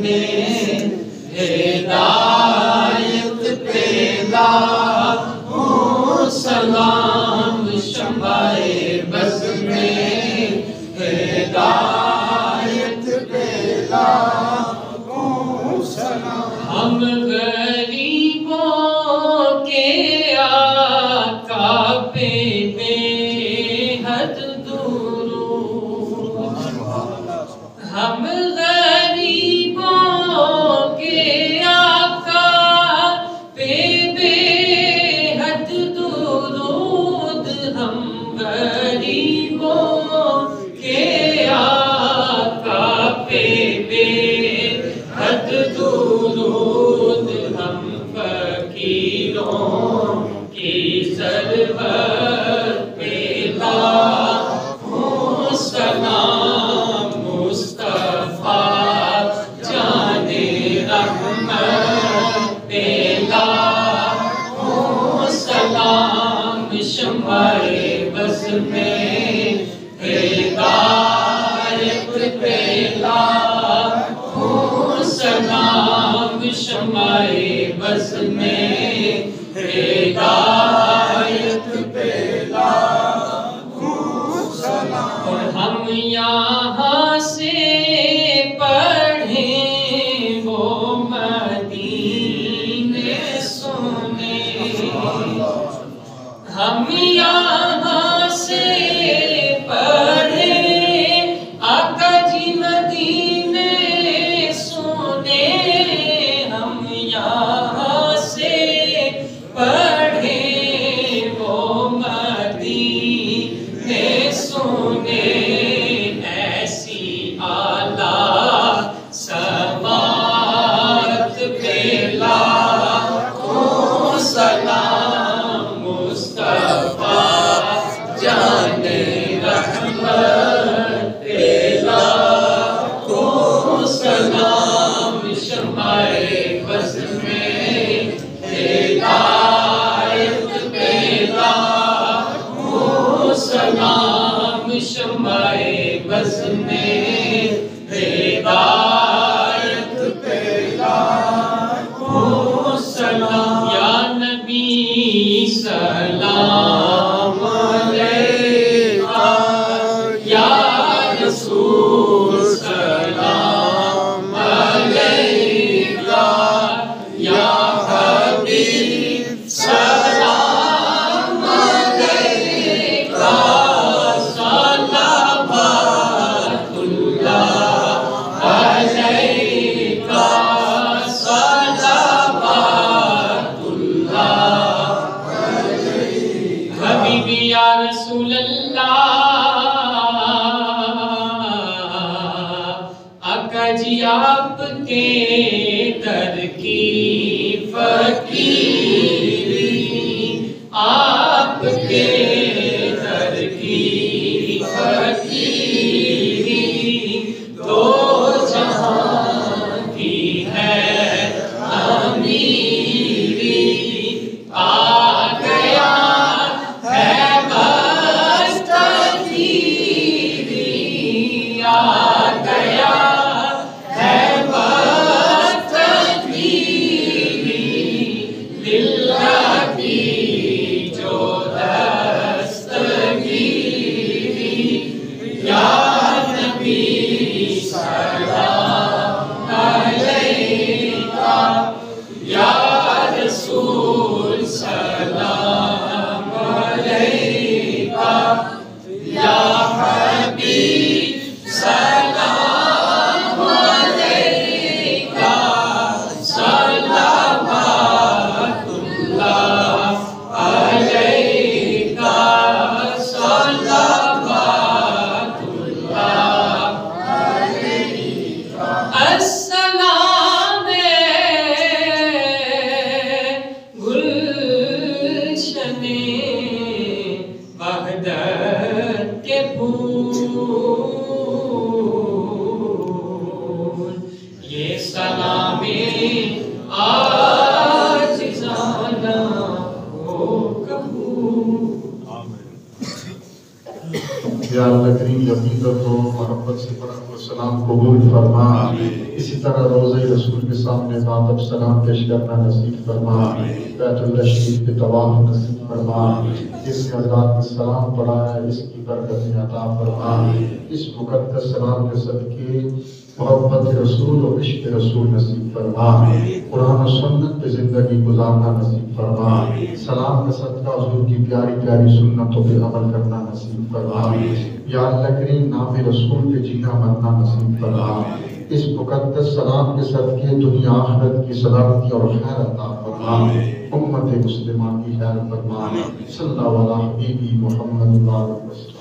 میں ہدایت پہ لاکھوں سلام، شمع بز میں ہدایت پہ لاکھوں سلام۔ ہم غریبوں کے آقا پہ بے حد درود، ہم غریبوں کے آقا پہ بے حد درود، ہم غریبوں کے آقا پہ بے حد درود، ہم فقیروں کی ضرورت پہ لاکھوں سلام، مصطفیٰ جان رحمت پہ لاکھوں سلام، شمع بز میں ہدایت پہ لاکھوں سلام، شمع بز میں ہدایت پہ لاکھوں سلام۔ اور ہم یہاں سے پڑھیں وہ مدینے سنے، ہم یہاں سے پڑھیں آقا جی مدینے سنے، ہم یہاں سے پڑھیں وہ مدینے سنے، ایسی اعلیٰ سماعت پہ لاکھوں سلام، مصطفیٰ جان رحمت پہ لاکھوں سلام، شمع بز میں ہدایت پہ لاکھوں سلام، شمع بز میں ہدایت پہ لاکھوں سلام۔ یا نبی سلام علیکہ، یا رسول سلام علیکہ، یا حبیب سلام علیکہ، صلوات اللہ علیکہ، صلوات اللہ علیکہ۔ حبیبی یا رسول اللہ، آقا جی آپ کے در کی فقیری، آپ کے در کی فقیری دو جہاں کی ہے امیری، آ گیا ہے بس تقدیری، آ گیا ہے بس تقدیری، للہ کی جو دستگیری، یا نبی سلام علیکہ، یا رسول سلام علیکہ، یا حبیب سلام علیکہ، صلوات اللہ علیکہ، صلوات اللہ علیکہ۔ السلام گلشن وحدت کے پھول، یہ سلام عاجزانہ ہو قبول۔ یا اللہ کریم عقیدت و محبت سے پڑھا ہوا سلام قبول فرما۔ اسی اسی طرح روضہ رسول کے سامنے بادب سلام پیش کرنا نصیب فرما، بیت اللہ شریف کے طواف نصیب فرما، جس نے حضرات میں سلام پڑھا ہے اس کی برکت عطا فرما، اس مقدس سلام کے صدقے محبت رسول اور عشق رسول نصیب فرما، قرآن و سنت پہ زندگی گزارنا نصیب فرما، سلام کا صدقہ حضور کی پیاری پیاری سنتوں پہ عمل کرنا نصیب فرما، یا اللہ کریم نام رسول پہ جینا مرنا نصیب فرما، اس مقدس سلام کے صدقے دنیا آخرت کی سلامتی اور خیر عطا فرما، امت مسلمہ کی خیر فرما، صلی اللہ علیہ حبیبی محمد و علیہ وسلم۔